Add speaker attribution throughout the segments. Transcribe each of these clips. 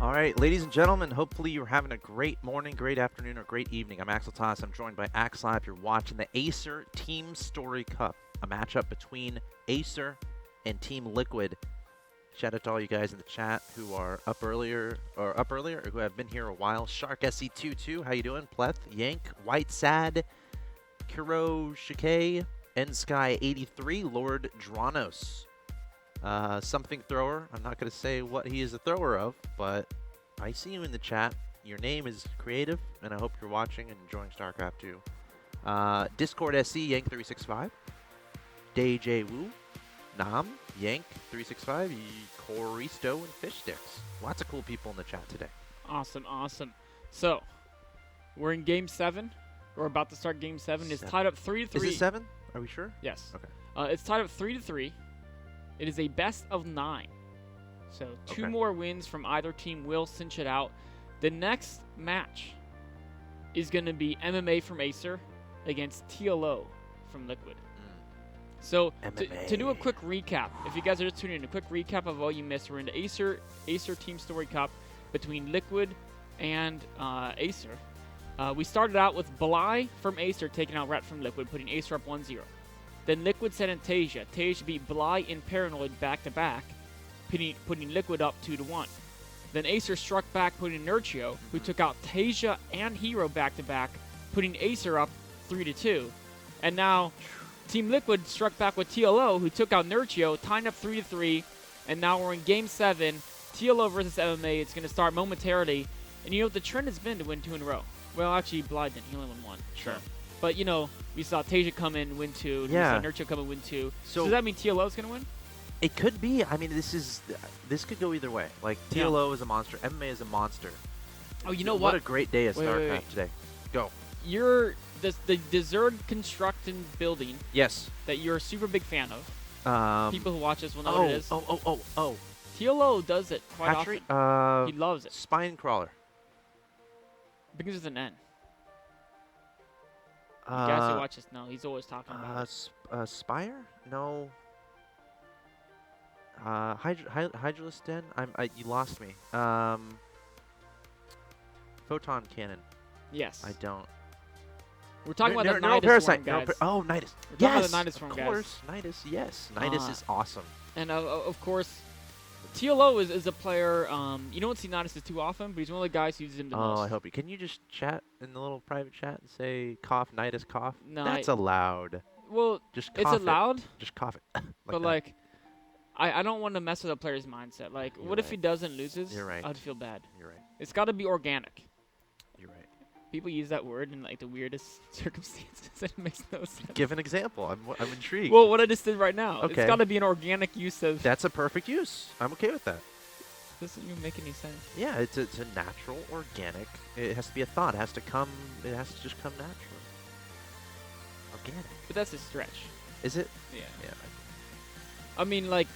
Speaker 1: All right, ladies and gentlemen, hopefully you're having a great morning, great afternoon, or great evening. I'm Axel Toss. I'm joined by Axe Live. You're watching the Acer TeamStory Cup, a matchup between Acer and Team Liquid. Shout out to all you guys in the chat who are up earlier, or who have been here a while. Shark SC22, how you doing? Pleth, Yank, White Sad, Kuro Shike, Nsky83, Lord Dranos. Something thrower. I'm not going to say what he is a thrower of, but I see you in the chat. Your name is creative, and I hope you're watching and enjoying StarCraft 2. Discord SC, Yank365. DJ Wu, Nam, Yank365, Coristo, and Fish Sticks. Lots of cool people in the chat today.
Speaker 2: Awesome, awesome. So, we're in Game 7. We're about to start Game 7. It's tied up 3-3.
Speaker 1: Is it 7? Are we sure?
Speaker 2: Yes.
Speaker 1: Okay.
Speaker 2: It's tied up 3-3. It is a best of 9. So, two more wins from either team will cinch it out. The next match is going to be MMA from Acer against TLO from Liquid. So, to do a quick recap, if you guys are just tuning in, a quick recap of all you missed. We're in the Acer TeamStory Cup between Liquid and Acer. We started out with Bly from Acer taking out Rat from Liquid, putting Acer up 1-0. Then Liquid sent in Tasia. Tasia beat Bly and Paranoid back-to-back, putting Liquid up 2-1. Then Acer struck back, putting Nurchio, who took out Tasia and Hero back-to-back, putting Acer up 3-2. And now Team Liquid struck back with TLO, who took out Nurchio, tying up 3-3. And now we're in Game 7, TLO versus MMA. It's going to start momentarily. And you know, the trend has been to win 2 in a row. Well, actually, Bly didn't. He only won 1.
Speaker 1: Sure.
Speaker 2: But, you know, we saw Tasia come in, win 2.
Speaker 1: Yeah.
Speaker 2: We saw Nurchio come in, win 2.
Speaker 1: So
Speaker 2: does that mean TLO's going to win?
Speaker 1: It could be. I mean, this could go either way. Like, TLO is a monster. MMA is a monster.
Speaker 2: Oh, you know
Speaker 1: what? What a great day of StarCraft today. Go.
Speaker 2: You're the Zerd constructing building.
Speaker 1: Yes.
Speaker 2: That you're a super big fan of. People who watch this will know what it is.
Speaker 1: Oh.
Speaker 2: TLO does it quite
Speaker 1: Hatchery?
Speaker 2: often. He loves it.
Speaker 1: Spine crawler.
Speaker 2: Begins with an N. You guys who watch this know. He's always talking about it.
Speaker 1: Spire? No. Hydralisk Den? You lost me. Photon cannon.
Speaker 2: Yes.
Speaker 1: I don't.
Speaker 2: We're talking about the
Speaker 1: neural
Speaker 2: Nidus
Speaker 1: parasite.
Speaker 2: form, guys.
Speaker 1: Oh, Nidus.
Speaker 2: We're talking
Speaker 1: Yes.
Speaker 2: about the Nidus form,
Speaker 1: of
Speaker 2: guys.
Speaker 1: course. Nidus. Yes. Nidus is awesome.
Speaker 2: And of course, TLO is a player. You don't see Nidus too often, but he's one of the guys who uses him the most.
Speaker 1: Oh, I hope you. Can you just chat in the little private chat and say cough Nidus cough?
Speaker 2: No,
Speaker 1: that's allowed.
Speaker 2: Well,
Speaker 1: just cough
Speaker 2: it's allowed.
Speaker 1: Just cough it.
Speaker 2: But like, I don't want to mess with a player's mindset. Like, what if he does and loses?
Speaker 1: You're right.
Speaker 2: I'd feel bad.
Speaker 1: You're right.
Speaker 2: It's got to be organic.
Speaker 1: You're right.
Speaker 2: People use that word in like the weirdest circumstances. It makes no sense.
Speaker 1: Give an example. I'm intrigued.
Speaker 2: Well, what I just did right now.
Speaker 1: Okay.
Speaker 2: It's got to be an organic use of.
Speaker 1: That's a perfect use. I'm okay with that.
Speaker 2: Doesn't even make any sense.
Speaker 1: Yeah, it's a natural, organic. It has to be a thought. It has to come. It has to just come naturally. Organic.
Speaker 2: But that's a stretch.
Speaker 1: Is it?
Speaker 2: Yeah.
Speaker 1: Yeah.
Speaker 2: I mean, like,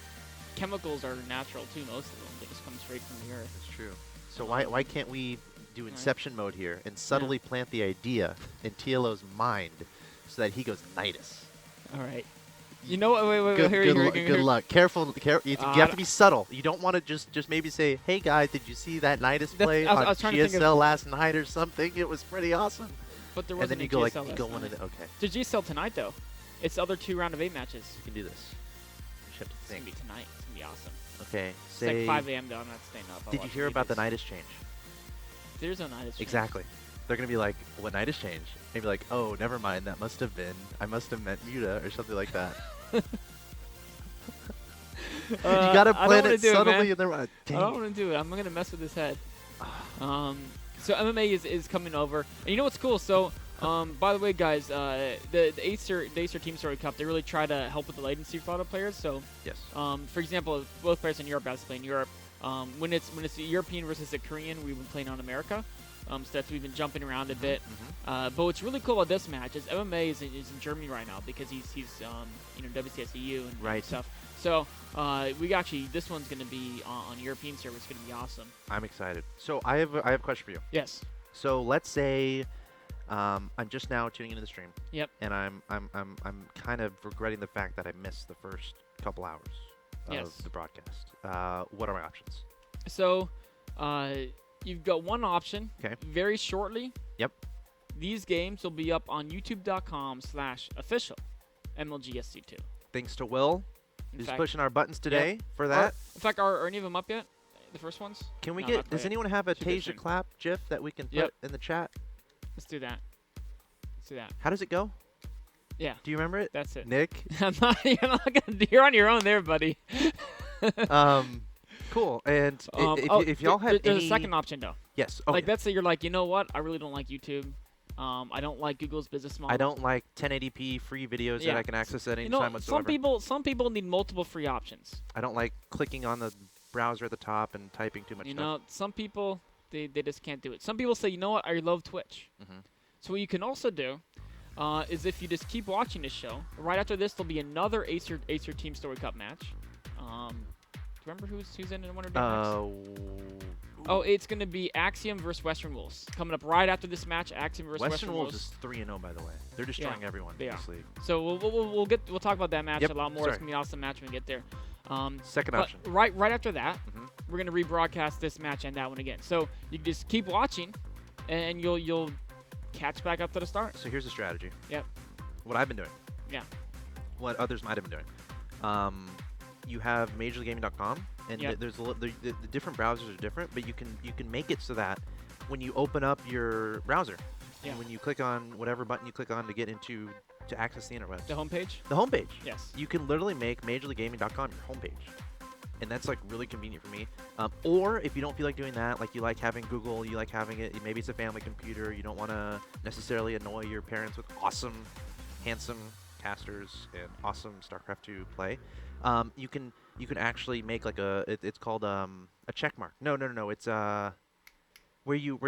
Speaker 2: chemicals are natural too. Most of them, they just come straight from the earth.
Speaker 1: That's true. So why can't we do Inception mode here and subtly plant the idea in TLO's mind so that he goes Nidus?
Speaker 2: All right. You know what? Wait.
Speaker 1: Good luck. Careful. You have to be subtle. You don't want to just maybe say, "Hey guys, did you see that Nidus play on GSL last night or something? It was pretty awesome."
Speaker 2: But there
Speaker 1: wasn't. And then you go
Speaker 2: GSL
Speaker 1: like, you go one of the okay.
Speaker 2: There's GSL tonight though. It's the other 2 round of 8 matches.
Speaker 1: You can do this. You have to
Speaker 2: It's
Speaker 1: think.
Speaker 2: gonna be tonight. It's gonna be awesome.
Speaker 1: Okay.
Speaker 2: It's like 5 a.m. though. I'm not staying up.
Speaker 1: Did you hear about the Nidus change?
Speaker 2: There's no Nidus change.
Speaker 1: Exactly. They're gonna be like, "What Nidus change?" Maybe like, "Oh, never mind. That must have been. I must have meant Muta or something like that." You gotta plan it subtly in the right.
Speaker 2: I don't want to do it. I'm gonna mess with his head. So MMA is coming over, and you know what's cool? So, by the way, guys, the Acer TeamStory Cup, they really try to help with the latency for a lot of players. So,
Speaker 1: yes.
Speaker 2: For example, both players in Europe have to play in Europe. When it's a European versus a Korean, we've been playing on America. So that's we've been jumping around a bit. But what's really cool about this match is MMA is in Germany right now because he's WCSEU and stuff. So this one's going to be on European server. It's going to be awesome.
Speaker 1: I'm excited. So I have a question for you.
Speaker 2: Yes.
Speaker 1: So let's say I'm just now tuning into the stream.
Speaker 2: Yep.
Speaker 1: And I'm kind of regretting the fact that I missed the first couple hours of the broadcast. What are my options?
Speaker 2: So You've got one option.
Speaker 1: Okay.
Speaker 2: Very shortly.
Speaker 1: Yep.
Speaker 2: These games will be up on youtube.com/official MLGSC2.
Speaker 1: Thanks to Will.
Speaker 2: In
Speaker 1: He's
Speaker 2: fact,
Speaker 1: pushing our buttons today for that.
Speaker 2: in fact, are any of them up yet? The first ones?
Speaker 1: Can we
Speaker 2: No,
Speaker 1: get?
Speaker 2: not
Speaker 1: Does
Speaker 2: quite.
Speaker 1: anyone have a
Speaker 2: Should get
Speaker 1: Tasia
Speaker 2: soon.
Speaker 1: clap GIF that we can put
Speaker 2: Yet.
Speaker 1: in the chat?
Speaker 2: Let's do that. Let's do that.
Speaker 1: How does it go?
Speaker 2: Yeah.
Speaker 1: Do you remember it?
Speaker 2: That's it.
Speaker 1: Nick.
Speaker 2: You're not gonna. You're on your own there, buddy.
Speaker 1: Cool. And if y'all have
Speaker 2: there's
Speaker 1: any,
Speaker 2: a second option though.
Speaker 1: yes. Oh,
Speaker 2: Like let's say you're like, you know what? I really don't like YouTube. I don't like Google's business model.
Speaker 1: I don't like 1080p free videos that
Speaker 2: Yeah.
Speaker 1: I can access at any
Speaker 2: You know,
Speaker 1: time whatsoever.
Speaker 2: some people need multiple free options.
Speaker 1: I don't like clicking on the browser at the top and typing too much
Speaker 2: You
Speaker 1: stuff.
Speaker 2: know, some people they just can't do it. Some people say, you know what? I love Twitch.
Speaker 1: Mhm.
Speaker 2: So what you can also do is if you just keep watching this show. Right after this, there'll be another Acer TeamStory Cup match. Do you remember who's in one of the matches? Oh, it's going to be Axiom versus Western Wolves. Coming up right after this match, Axiom versus
Speaker 1: Western Wolves is 3-0, by the way. They're destroying everyone
Speaker 2: they
Speaker 1: in
Speaker 2: are.
Speaker 1: this league.
Speaker 2: So we'll talk about that match
Speaker 1: Yep,
Speaker 2: a lot more.
Speaker 1: sorry.
Speaker 2: It's going to be an awesome match when we get there.
Speaker 1: Second
Speaker 2: But
Speaker 1: option.
Speaker 2: right after that,
Speaker 1: Mhm.
Speaker 2: we're going to rebroadcast this match and that one again. So you can just keep watching, and you'll catch back up to the start.
Speaker 1: So here's the strategy.
Speaker 2: Yep.
Speaker 1: What I've been doing.
Speaker 2: Yeah.
Speaker 1: What others might have been doing. You have MajorLeagueGaming.com, and
Speaker 2: Yep.
Speaker 1: the different browsers are different, but you can make it so that when you open up your browser,
Speaker 2: Yeah.
Speaker 1: and when you click on whatever button you click on to get into to access the interwebs,
Speaker 2: The homepage?
Speaker 1: the homepage,
Speaker 2: Yes.
Speaker 1: you can literally make MajorLeagueGaming.com your homepage, and that's like really convenient for me. Or if you don't feel like doing that, like you like having Google, you like having it, maybe it's a family computer, you don't want to necessarily annoy your parents with awesome, handsome casters and awesome StarCraft 2 play. You can actually make like it's called a check mark. No. It's where you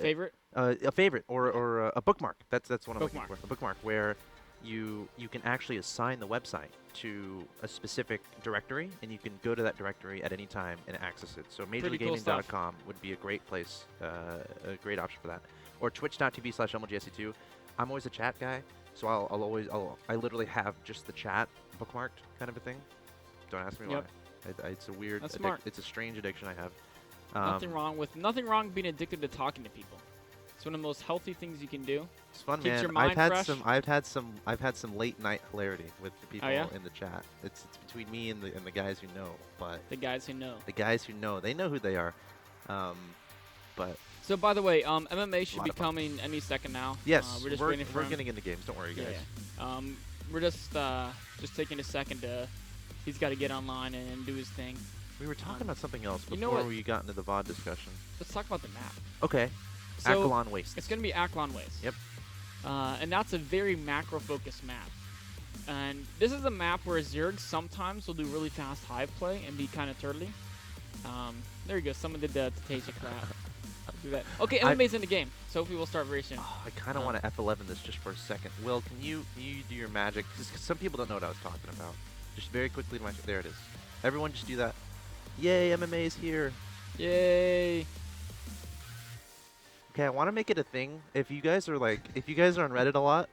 Speaker 2: Favorite?
Speaker 1: a favorite or a bookmark. That's what I'm looking
Speaker 2: Bookmark.
Speaker 1: for. A bookmark where you can actually assign the website to a specific directory, and you can go to that directory at any time and access it. So
Speaker 2: Pretty cool stuff.
Speaker 1: MajorLeagueGaming.com would be a great place, a great option for that. Or twitch.tv/MLGSC2. I'm always a chat guy, so I literally have just the chat bookmarked kind of a thing. Don't ask me
Speaker 2: Yep.
Speaker 1: why. It's a weird.
Speaker 2: That's smart.
Speaker 1: It's a strange addiction I have.
Speaker 2: Nothing wrong being addicted to talking to people. It's one of the most healthy things you can do.
Speaker 1: It's fun,
Speaker 2: Keeps
Speaker 1: man.
Speaker 2: your mind fresh.
Speaker 1: I've had some late night hilarity with the people
Speaker 2: yeah?
Speaker 1: in the chat. It's between me and the guys who know, but
Speaker 2: The guys who know.
Speaker 1: the guys who know, they know who they are. But
Speaker 2: So by the way, MMA should
Speaker 1: Lot
Speaker 2: be
Speaker 1: of fun.
Speaker 2: coming any second now.
Speaker 1: yes,
Speaker 2: we're just waiting for him.
Speaker 1: getting into games. Don't worry,
Speaker 2: Yeah,
Speaker 1: guys.
Speaker 2: yeah. We're just taking a second to. He's got to get online and do his thing.
Speaker 1: We were talking about something else
Speaker 2: you know
Speaker 1: before
Speaker 2: what?
Speaker 1: we got into the VOD discussion.
Speaker 2: Let's talk about the map.
Speaker 1: Okay.
Speaker 2: So
Speaker 1: Akalon Waste.
Speaker 2: it's going to be Aklon Waste.
Speaker 1: Yep.
Speaker 2: And that's a very macro-focused map. And this is a map where Zerg sometimes will do really fast hive play and be kind of turtly. There you go. Someone did the Tasia clap. Do that. Okay, MMA's in the game, so hopefully we'll start very soon.
Speaker 1: Oh, I kind of want to F11 this just for a second. Will, can you do your magic? Because some people don't know what I was talking about. Just very quickly to my... There it is. Everyone just do that. Yay, MMA is here.
Speaker 2: Yay!
Speaker 1: Okay, I want to make it a thing. If you guys are on Reddit a lot,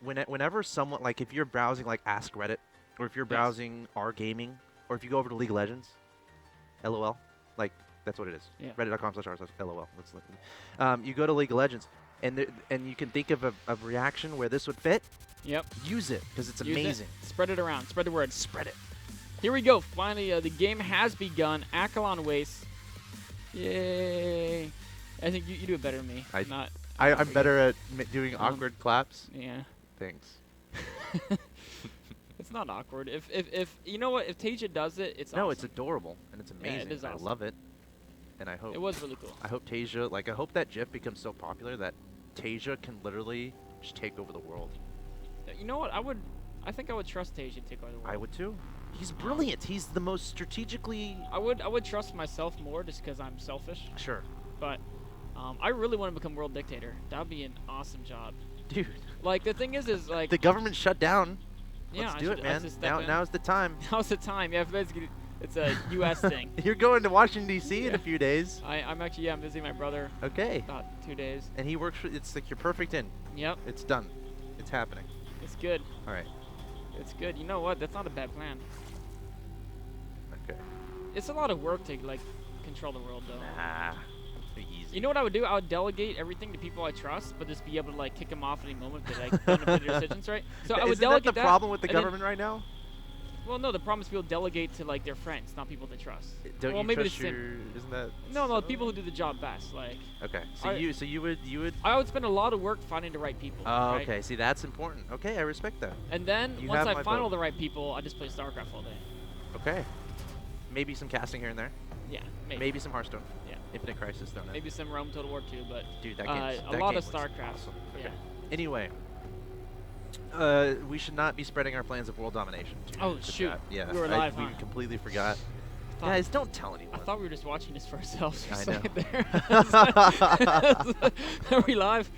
Speaker 1: whenever someone, like if you're browsing like Ask Reddit, or if you're browsing R Gaming, or if you go over to League of Legends, LOL, like that's what it is.
Speaker 2: Yeah.
Speaker 1: Reddit.com/r/LOL. Let's look. You go to League of Legends, and you can think of a reaction where this would fit.
Speaker 2: Yep.
Speaker 1: Use it because it's
Speaker 2: Use it.
Speaker 1: amazing.
Speaker 2: Spread it around. Spread the word.
Speaker 1: Spread it.
Speaker 2: Here we go. Finally, the game has begun. Akalon Waste. Yay! I think you do it better than me.
Speaker 1: I'm better at doing awkward claps.
Speaker 2: Yeah.
Speaker 1: Thanks.
Speaker 2: It's not awkward. If you know what, if Tasia does it, it's
Speaker 1: No,
Speaker 2: awesome.
Speaker 1: it's adorable and it's
Speaker 2: Yeah,
Speaker 1: amazing.
Speaker 2: it is
Speaker 1: I
Speaker 2: awesome.
Speaker 1: love it, and I hope
Speaker 2: It was really cool.
Speaker 1: I hope Tasia, I hope that GIF becomes so popular that Tasia can literally just take over the world.
Speaker 2: You know what? I think I would trust Tasia to take over the world.
Speaker 1: I would too. He's brilliant. He's the most strategically.
Speaker 2: I would trust myself more just because I'm selfish.
Speaker 1: Sure.
Speaker 2: But I really want to become world dictator. That would be an awesome job.
Speaker 1: Dude.
Speaker 2: Like the thing is like
Speaker 1: The government shut down.
Speaker 2: yeah,
Speaker 1: Let's
Speaker 2: I
Speaker 1: do
Speaker 2: should-
Speaker 1: it,
Speaker 2: I
Speaker 1: man.
Speaker 2: should step in.
Speaker 1: Now's the time.
Speaker 2: Now's the time. Yeah, basically, it's a U.S. thing.
Speaker 1: You're going to Washington D.C. in
Speaker 2: Yeah.
Speaker 1: a few days.
Speaker 2: I'm actually I'm visiting my brother
Speaker 1: Okay.
Speaker 2: about 2 days.
Speaker 1: And he works for. It's like you're perfect in.
Speaker 2: Yep,
Speaker 1: It's done. It's happening.
Speaker 2: it's good.
Speaker 1: All right.
Speaker 2: It's good. You know what? That's not a bad plan.
Speaker 1: Okay.
Speaker 2: It's a lot of work to like control the world though.
Speaker 1: Nah. Easy.
Speaker 2: You know what I would do? I would delegate everything to people I trust, but just be able to like kick them off at any moment if they like don't approve their decisions right. So I would
Speaker 1: Isn't
Speaker 2: delegate
Speaker 1: that the problem with the
Speaker 2: and then-
Speaker 1: government right now?
Speaker 2: Well, no, the problem is people delegate to like their friends, not people they trust.
Speaker 1: Don't
Speaker 2: well,
Speaker 1: you
Speaker 2: maybe
Speaker 1: trust
Speaker 2: the
Speaker 1: your?
Speaker 2: same.
Speaker 1: Isn't that?
Speaker 2: No,
Speaker 1: so?
Speaker 2: people who do the job best. Like
Speaker 1: Okay, so
Speaker 2: I-
Speaker 1: you would.
Speaker 2: I would spend a lot of work finding the right people.
Speaker 1: Oh,
Speaker 2: right?
Speaker 1: okay. See, that's important. Okay, I respect that.
Speaker 2: And then
Speaker 1: You
Speaker 2: once
Speaker 1: have
Speaker 2: I
Speaker 1: my
Speaker 2: find
Speaker 1: vote.
Speaker 2: all the right people, I just play StarCraft all day.
Speaker 1: Okay. Maybe some casting here and there.
Speaker 2: Yeah, maybe.
Speaker 1: Maybe some Hearthstone.
Speaker 2: Yeah.
Speaker 1: Infinite Crisis thrown in.
Speaker 2: Maybe some Rome Total War 2, but
Speaker 1: Dude, that
Speaker 2: a
Speaker 1: game.
Speaker 2: lot of
Speaker 1: looks
Speaker 2: StarCraft.
Speaker 1: Awesome. Okay.
Speaker 2: Yeah.
Speaker 1: Anyway, we should not be spreading our plans of world domination. To
Speaker 2: Oh,
Speaker 1: the
Speaker 2: shoot.
Speaker 1: chat. Yeah.
Speaker 2: We were live,
Speaker 1: We
Speaker 2: huh?
Speaker 1: completely forgot.
Speaker 2: Thought-
Speaker 1: Guys, don't tell
Speaker 2: I
Speaker 1: anyone.
Speaker 2: thought we were just watching this for ourselves for a
Speaker 1: I
Speaker 2: second
Speaker 1: know.
Speaker 2: there. Are we live?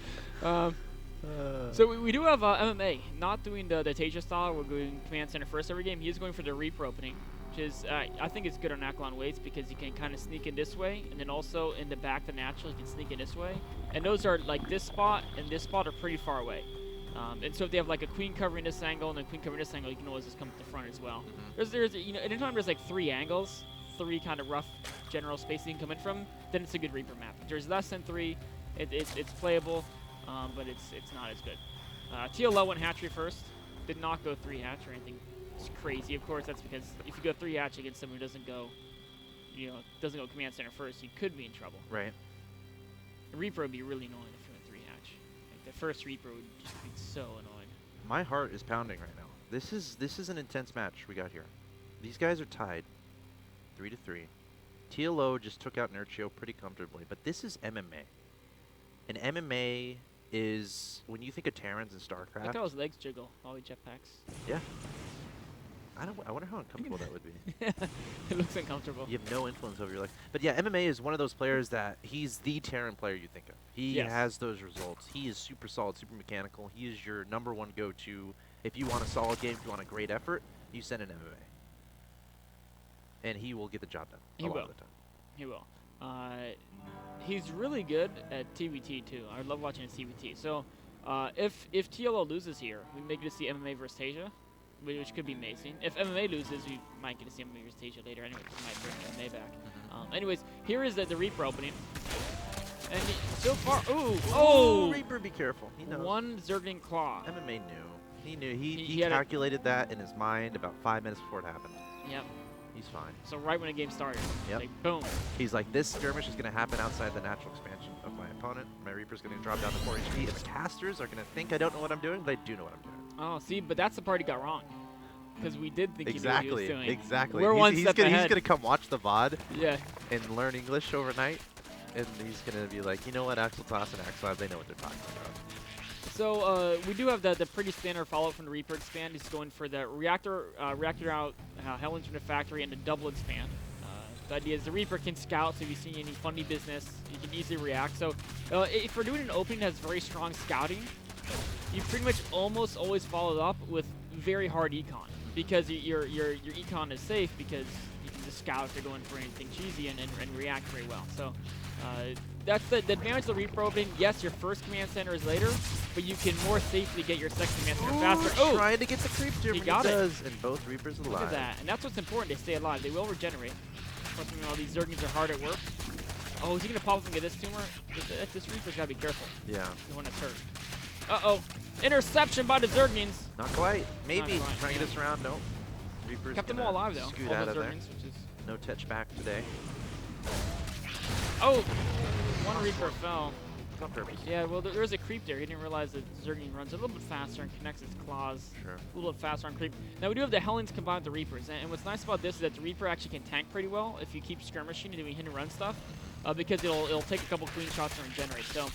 Speaker 2: So we do have MMA, not doing the Tasia style. We're going command center first every game. He is going for the Reaper opening, which is I think it's good on Akalon weights because you can kind of sneak in this way, and then also in the back the natural you can sneak in this way. And those are like this spot and this spot are pretty far away. And so if they have like a queen covering this angle and a queen covering this angle, you can always just come to the front as well. There's you know anytime there's like 3 angles, 3 kind of rough general space you can come in from, then it's a good Reaper map. If there's less than 3, it's playable. But it's not as good. TLO went hatchery first. Did not go 3 hatch or anything. It's crazy. Of course, that's because if you go 3 hatch against someone who doesn't go command center first, you could be in trouble.
Speaker 1: Right.
Speaker 2: A Reaper would be really annoying if you went 3 hatch. Like the first Reaper would just be so annoying.
Speaker 1: My heart is pounding right now. This is an intense match we got here. These guys are tied, 3-3. TLO just took out Nurchio pretty comfortably, but this is MMA. And MMA is when you think of Terrans and StarCraft.
Speaker 2: Look how his legs jiggle, all the jetpacks.
Speaker 1: Yeah. I wonder how uncomfortable that would be.
Speaker 2: It looks uncomfortable.
Speaker 1: You have no influence over your life. But yeah, MMA is one of those players that he's the Terran player you think of. He
Speaker 2: Yes.
Speaker 1: has those results. He is super solid, super mechanical. He is your #1 go-to. If you want a solid game, if you want a great effort, you send an MMA. And he will get the job done a lot of the time.
Speaker 2: He will. He's really good at TVT too. I love watching his TVT. So if TLO loses here, we may get to see MMA versus Tasia, which could be amazing. If MMA loses, we might get to see MMA versus Tasia later. Anyway, we might bring MMA back. Anyways, here is the Reaper opening. And so far, oh,
Speaker 1: Reaper, be careful. He knows.
Speaker 2: 1 Zergling Claw.
Speaker 1: MMA knew. He knew. He
Speaker 2: He had
Speaker 1: calculated that in his mind about 5 minutes before it happened.
Speaker 2: Yep.
Speaker 1: He's fine.
Speaker 2: So right when the game started,
Speaker 1: Yep.
Speaker 2: like boom.
Speaker 1: He's like, this skirmish is going to happen outside the natural expansion of my opponent. My Reaper's going to drop down to 4 HP, and the casters are going to think I don't know what I'm doing, but I do know what I'm doing.
Speaker 2: Oh, see, but that's the part he got wrong. Because we did think he knew what he was doing.
Speaker 1: Exactly.
Speaker 2: We're one step
Speaker 1: He's
Speaker 2: ahead.
Speaker 1: going to come watch the VOD
Speaker 2: Yeah.
Speaker 1: and learn English overnight, and he's going to be like, you know what, Axel Toss and Axel, they know what they're talking about.
Speaker 2: So we do have the pretty standard follow-up from the Reaper expand. He's going for the reactor out Helens from the factory and the double expand. The idea is the Reaper can scout, so if you see any funny business, you can easily react. So if we're doing an opening that has very strong scouting, you pretty much almost always follow it up with very hard econ because your econ is safe because you can just scout if you're going for anything cheesy and react very well. So that's the advantage of the Reaper opening. Yes, your first command center is later, but you can more safely get your second command center faster. Oh,
Speaker 1: trying to get the creep to him,
Speaker 2: he
Speaker 1: and
Speaker 2: got
Speaker 1: he
Speaker 2: it.
Speaker 1: does, and both Reapers alive.
Speaker 2: Look at that. And that's what's important. They stay alive. They will regenerate. Plus, you know, these Zerglings are hard at work. Oh, is he going to pop up and get this tumor? This Reaper's got to be careful.
Speaker 1: Yeah.
Speaker 2: The one that's hurt. Uh-oh. Interception by the Zerglings.
Speaker 1: Not quite. Maybe.
Speaker 2: Not quite,
Speaker 1: Trying to
Speaker 2: yeah.
Speaker 1: get us around. Nope. Reaper's
Speaker 2: Kept them
Speaker 1: gonna
Speaker 2: all alive, though.
Speaker 1: Scoot
Speaker 2: All
Speaker 1: out
Speaker 2: the
Speaker 1: of there.
Speaker 2: Zerglings, which is...
Speaker 1: No touch back today.
Speaker 2: Oh! One Reaper fell.
Speaker 1: On purpose.
Speaker 2: Yeah, well, there was a creep there. He didn't realize that Zergling runs a little bit faster and connects its claws
Speaker 1: Sure.
Speaker 2: a little bit faster on creep. Now, we do have the Helens combined with the Reapers. And what's nice about this is that the Reaper actually can tank pretty well if you keep skirmishing and doing hit and run stuff. Because it'll take a couple queen shots and regenerate. So,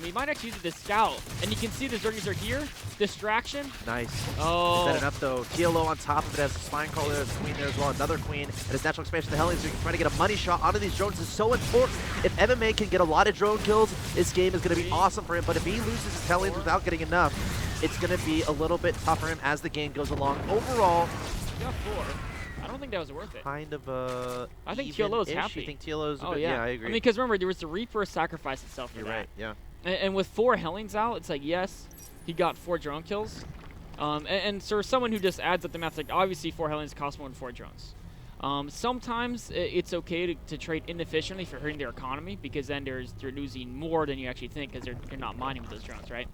Speaker 2: you might actually use it to scout. And you can see the Zerglings are here. Distraction.
Speaker 1: Nice.
Speaker 2: Oh.
Speaker 1: Is that enough, though? TLO on top of it has a spine crawler, there's a queen there as well, another queen, and his natural expansion, the Hellions, so you can try to get a money shot onto these drones is so important. If MMA can get a lot of drone kills, this game is going to be awesome for him, but if he loses his Hellions without getting enough, it's going to be a little bit tough for him as the game goes along. Overall,
Speaker 2: He got 4. I don't think that was worth it.
Speaker 1: kind of a
Speaker 2: I think TLO is happy.
Speaker 1: You think TLO is a
Speaker 2: Oh,
Speaker 1: bit,
Speaker 2: yeah.
Speaker 1: I agree.
Speaker 2: I mean, because remember, there was the Reaper sacrifice itself for
Speaker 1: You're
Speaker 2: that.
Speaker 1: right, yeah.
Speaker 2: And with 4 Hellions out, it's like, yes, he got 4 drone kills. And so someone who just adds up the math, like, obviously 4 Hellions cost more than 4 drones. Sometimes it's okay to trade inefficiently if you're hurting their economy, because then you're losing more than you actually think, because you're not mining with those drones, right?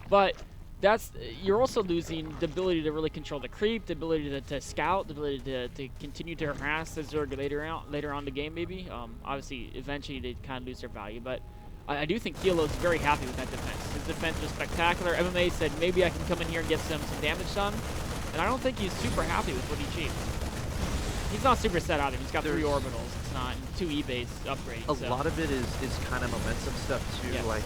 Speaker 2: But you're also losing the ability to really control the creep, the ability to scout, the ability to continue to harass the Zerg later on the game, maybe. Obviously, eventually they kind of lose their value, but I do think TLO is very happy with that defense. His defense was spectacular. MMA said maybe I can come in here and get some damage done, and I don't think he's super happy with what he achieved. He's not super set either. He's got 3 orbitals. It's not 2 E-base upgrades.
Speaker 1: A lot of it is kind of momentum stuff too.
Speaker 2: Yeah.
Speaker 1: Like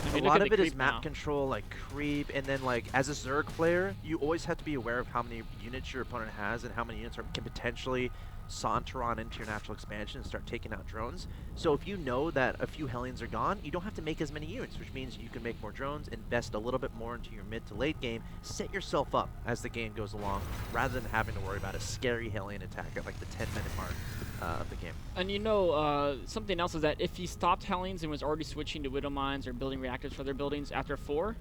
Speaker 2: I mean,
Speaker 1: a lot of it is
Speaker 2: creep
Speaker 1: map
Speaker 2: now.
Speaker 1: control, like creep, and then like as a Zerg player, you always have to be aware of how many units your opponent has and how many units can potentially saunter on into your natural expansion and start taking out drones. So if you know that a few Hellions are gone, you don't have to make as many units, which means you can make more drones, invest a little bit more into your mid to late game, set yourself up as the game goes along, rather than having to worry about a scary Hellion attack at like the 10-minute mark of the game.
Speaker 2: And you know, something else is that if he stopped Hellions and was already switching to Widow Mines or building reactors for their buildings after 4,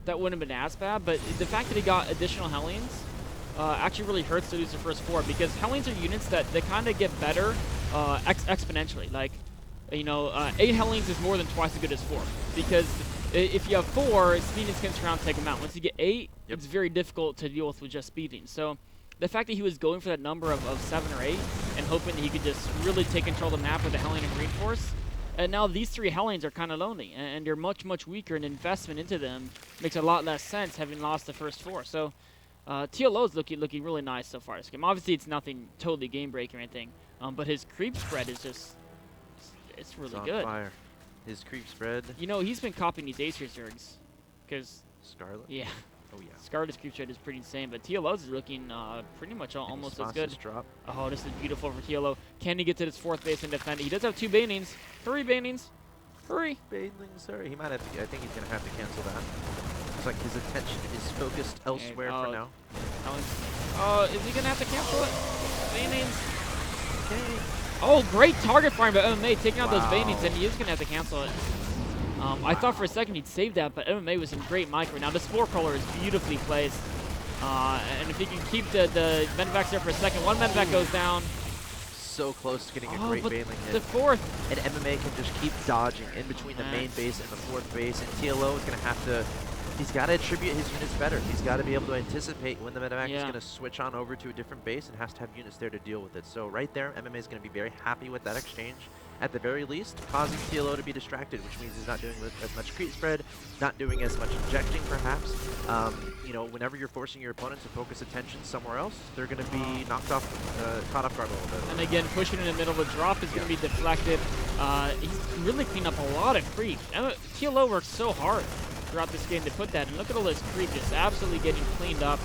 Speaker 2: that wouldn't have been as bad. But the fact that he got additional Hellions actually really hurts to lose the first 4, because Hellions are units that they kind of get better exponentially. Like, you know, 8 Hellions is more than twice as good as 4, because if you have 4, speeding can surround, take them out. Once you get 8, it's very difficult to deal with just speeding. So the fact that he was going for that number of 7 or 8 and hoping that he could just really take control of the map with the Hellion and Marine Force, and now these 3 Hellions are kind of lonely, and they're much, much weaker, and investment into them makes a lot less sense having lost the first 4. So TLO is looking really nice so far this game. Obviously, it's nothing totally game-breaking or anything, but his creep spread is just, it's really good.
Speaker 1: Fire. His creep spread.
Speaker 2: You know, he's been copying these Acer Zergs, because...
Speaker 1: Scarlet?
Speaker 2: Yeah.
Speaker 1: Oh, yeah.
Speaker 2: Scarlet's creep spread is pretty insane, but TLO's is looking pretty much almost as good.
Speaker 1: Drop.
Speaker 2: Oh, this is beautiful for TLO. Can he get to this 4th base and defend it? He does have 2 Banings. Hurry, Banings. Hurry.
Speaker 1: Baneling, sorry. He might have to, I think he's going to have to cancel that. Looks like his attention is focused elsewhere for now.
Speaker 2: Oh, is he going to have to cancel it? Banings. Okay. Oh, great target firing by MMA, taking out those Banings, and he is going to have to cancel it. I thought for a second he'd save that, but MMA was in great micro. Now, the Spore Crawler is beautifully placed. And if he can keep the Medivacs there for a second, 1 Medivac goes down.
Speaker 1: So close to getting a great Baneling hit.
Speaker 2: The 4th.
Speaker 1: And MMA can just keep dodging in between the main base and the 4th base. And TLO is going to have to, he's got to attribute his units better. He's got to be able to anticipate when the Medivac is going to switch on over to a different base and has to have units there to deal with it. So right there, MMA is going to be very happy with that exchange. At the very least, causing TLO to be distracted, which means he's not doing as much creep spread, not doing as much injecting, perhaps. You know, whenever you're forcing your opponent to focus attention somewhere else, they're going to be knocked off, caught off guard a little bit.
Speaker 2: And again, pushing in the middle of the drop is going to be deflected. He's really cleaned up a lot of creep. TLO worked so hard throughout this game to put that, and look at all this creep just absolutely getting cleaned up.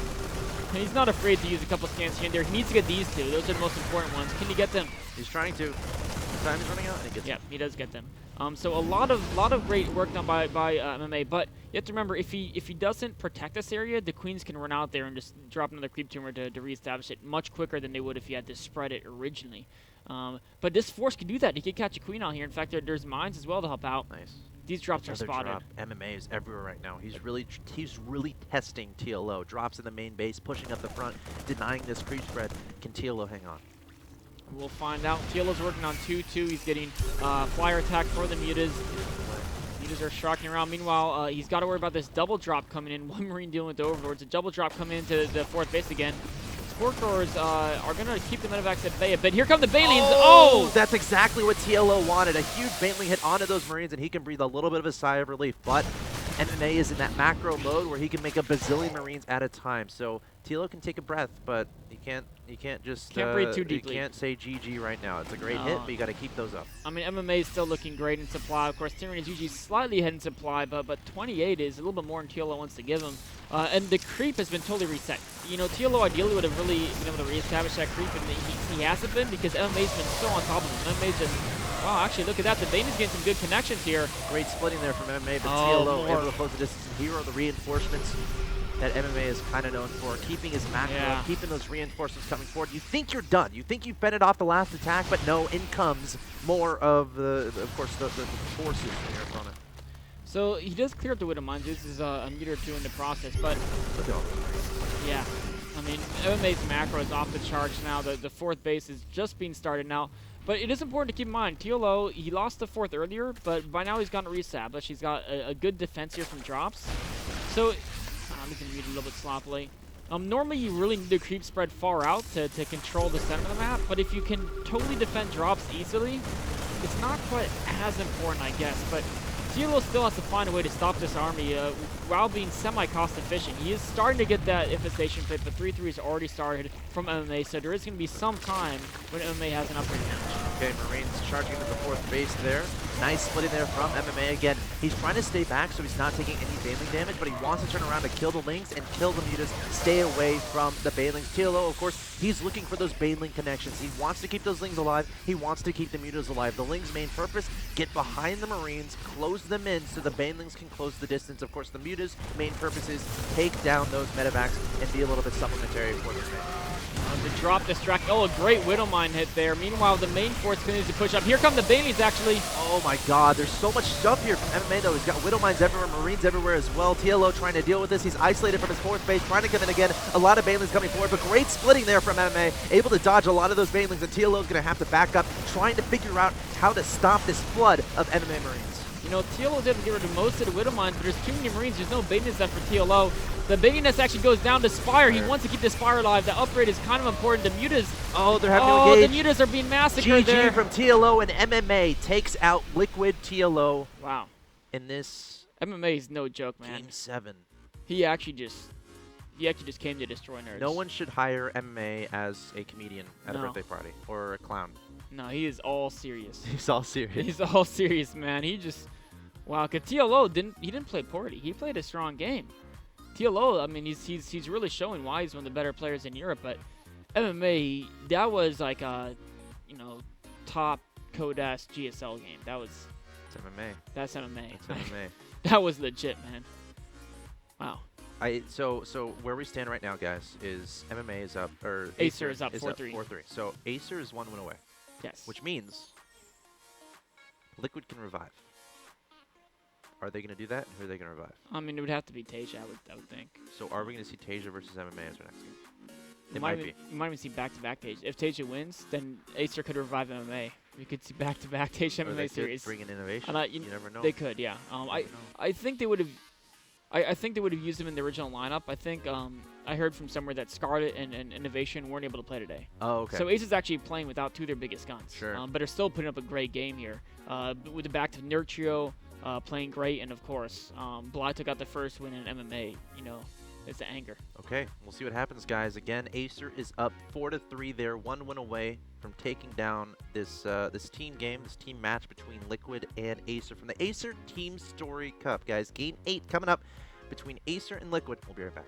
Speaker 2: And he's not afraid to use a couple scans here and there. He needs to get these 2. Those are the most important ones. Can he get them?
Speaker 1: He's trying to. Time is running out, and he gets them.
Speaker 2: He does get them. So a lot of great work done by MMA, but you have to remember, if he doesn't protect this area, the Queens can run out there and just drop another creep tumor to reestablish it much quicker than they would if he had to spread it originally. But this force can do that. He can catch a Queen out here. In fact, there's mines as well to help out.
Speaker 1: Nice.
Speaker 2: These drops are spotted.
Speaker 1: Drop. MMA is everywhere right now. He's really testing TLO. Drops in the main base, pushing up the front, denying this creep spread. Can TLO hang on?
Speaker 2: We'll find out. TLO's working on 2-2. He's getting flyer attack for the Mutas. Mutas are shocking around. Meanwhile, he's got to worry about this double drop coming in. 1 Marine dealing with the Overlords. A double drop coming into the 4th base again. Spore Crawlers are going to keep the Medivacs at bay, but here come the Banelings. Oh!
Speaker 1: That's exactly what TLO wanted. A huge Baneling hit onto those Marines, and he can breathe a little bit of a sigh of relief. But MMA is in that macro mode where he can make a bazillion Marines at a time. So TLO can take a breath, but you can't just
Speaker 2: breathe too deeply.
Speaker 1: You can't say GG right now. It's a great hit, but you got to keep those up.
Speaker 2: I mean, MMA is still looking great in supply. Of course, Tyrion is usually slightly ahead in supply, but 28 is a little bit more than TLO wants to give him. And the creep has been totally reset. You know, TLO ideally would have really been able to reestablish that creep, and he hasn't been because MMA's been so on top of him. MMA's just, wow, actually, look at that. The Bane is getting some good connections here.
Speaker 1: Great splitting there from MMA, but TLO able to close the distance. And here are the reinforcements that MMA is kind of known for, keeping his macro, keeping those reinforcements coming forward. You think you're done. You think you've fended off the last attack, but no, in comes more of the forces in your opponent.
Speaker 2: So he does clear up the Widow Mines. This is a meter or 2 in the process, but yeah, I mean, MMA's macro is off the charts now. The fourth base is just being started now. But it is important to keep in mind, TLO, he lost the fourth earlier, but by now he's gotten reestablished. He's got a good defense here from drops. So, I'm just going to mute a little bit sloppily. Normally you really need to creep spread far out to control the center of the map, but if you can totally defend drops easily, it's not quite as important, I guess. But TLO still has to find a way to stop this army while being semi-cost efficient. He is starting to get that infestation fit, but 3-3 has already started from MMA, so there is going to be some time when MMA has an upgrade match.
Speaker 1: Okay, Marines charging into the fourth base there. Nice splitting there from MMA again. He's trying to stay back so he's not taking any Baneling damage, but he wants to turn around to kill the Lings and kill the Mutas, stay away from the Banelings. TLO, of course, he's looking for those Baneling connections. He wants to keep those Lings alive. He wants to keep the Mutas alive. The Lings' main purpose, get behind the Marines, close them in so the Banelings can close the distance. Of course, the Mutas' main purpose is take down those medevacs and be a little bit supplementary for the Banelings.
Speaker 2: The drop distract. Oh, a great Widowmine hit there. Meanwhile, the main force continues to push up. Here come the Banelings, actually.
Speaker 1: Oh my god, there's so much stuff here from MMA, though. He's got Widowmines everywhere, Marines everywhere as well. TLO trying to deal with this. He's isolated from his fourth base, trying to come in again. A lot of Banelings coming forward, but great splitting there from MMA. Able to dodge a lot of those Banelings, and TLO is going to have to back up, trying to figure out how to stop this flood of MMA Marines.
Speaker 2: You know, TLO did get rid of most of the Widowmines, but there's too many Marines. There's no Banelings left for TLO. The Banelings actually goes down to Spire. He wants to keep the Spire alive. The upgrade is kind of important. The Mutas.
Speaker 1: Oh, they're having to engage.
Speaker 2: The Mutas are being massacred there.
Speaker 1: GG from TLO, and MMA takes out Liquid TLO.
Speaker 2: Wow.
Speaker 1: In this
Speaker 2: MMA is no joke, man.
Speaker 1: Game 7.
Speaker 2: He actually just came to destroy nerds.
Speaker 1: No one should hire MMA as a comedian at a
Speaker 2: No.
Speaker 1: birthday party or a clown.
Speaker 2: No, he is all serious.
Speaker 1: He's all serious.
Speaker 2: He's all serious, man. He just, wow. Cause TLO didn't play poorly. He played a strong game. TLO, I mean, he's really showing why he's one of the better players in Europe. But MMA, that was like a, you know, top Codas GSL game. That's
Speaker 1: MMA.
Speaker 2: That's MMA.
Speaker 1: That's MMA.
Speaker 2: That was legit, man. Wow.
Speaker 1: So where we stand right now, guys, is MMA is up, or
Speaker 2: Acer is up 4-3.
Speaker 1: 4-3. So Acer is 1 win away.
Speaker 2: Yes.
Speaker 1: Which means Liquid can revive. Are they going to do that? Who are they going to revive?
Speaker 2: I mean, it would have to be Tasia, I would think.
Speaker 1: So are we going to see Tasia versus MMA as our next game?
Speaker 2: You might even see back-to-back Tasia. If Tasia wins, then Acer could revive MMA. We could see back-to-back Tasia MMA series.
Speaker 1: Bring in innovation.
Speaker 2: You
Speaker 1: never know.
Speaker 2: They could, yeah. I think they would have. I think they would have used him in the original lineup. I think I heard from somewhere that Scarlet and Innovation weren't able to play today.
Speaker 1: Oh, okay.
Speaker 2: So Ace is actually playing without 2 of their biggest guns.
Speaker 1: Sure.
Speaker 2: But are still putting up a great game here. With the back to Nerd Trio playing great, and of course, Bly took out the first win in MMA. You know, it's the anger.
Speaker 1: Okay, we'll see what happens, guys. Again, Acer is up 4-3 there, 1 win away from taking down this this team game, this team match between Liquid and Acer from the Acer TeamStory Cup, guys. Game 8 coming up between Acer and Liquid. We'll be right back.